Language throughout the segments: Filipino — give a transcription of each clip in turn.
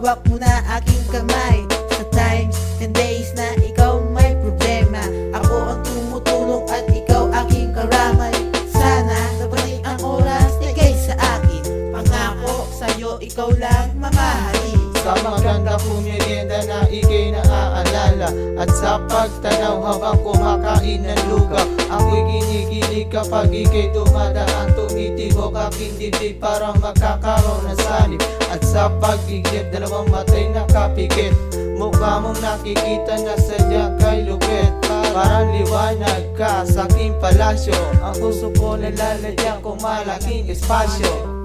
hawak mo na aking kamay. Sa times and days na ikaw may problema, ako ang tumutulong at ikaw aking karamay. Sana nabaling ang oras, tigay sa akin. Pangako sa'yo, ikaw lang mamahalin. Sa maganda kong merienda na ikay naaalala, at sa pagtanaw habang kumakain ng lugaw, ako'y ginigilig kapag ikay dumadaan. Tumitibok aking dibdib parang magkakaroon ng sanib, at sa pag-iglip dalawang matay nakapikit. Mukha mong nakikita na sadya kay lupit, parang liwanag ka sa aking palasyo. Ang puso ko nalalagyan kung malaking espasyo.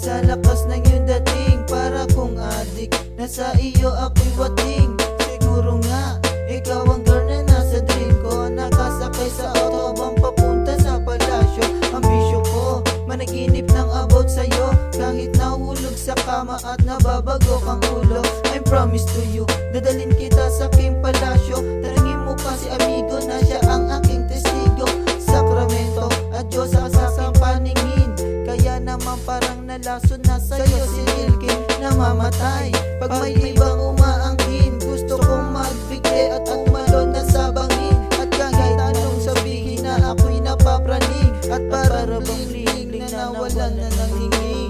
Sa lakas ng iyong dating, para kong adik na sa iyo ako'y wating. Siguro nga, ikaw ang girl na nasa dream ko, nakasakay sa autobang papunta sa palasyo. Ang bisyo ko, managinip ng about sa'yo, kahit nahulog sa kama at nababago kang ulo. I promise to you, dadalhin kita sa aking palasyo. Tarangin mo pa si amigo na siya ang aking testigo. Sacramento at Diyos sa kasasang paningin, kaya naman parang nalason na sa'yo si Lilkin namamatay. Pag may ibang umaangkin, gusto kong magbigay at umalon na sa bangin. At kahit anong sabihin na ako'y napapraning, at para bang na nawalan na ng hingin.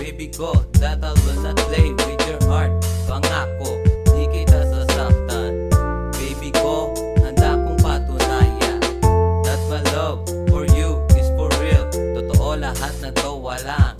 Baby ko, that I will not play with your heart. Pangako, di kita sasaktan. Baby ko, handa kong patunayan that my love for you is for real. Totoo lahat na to, wala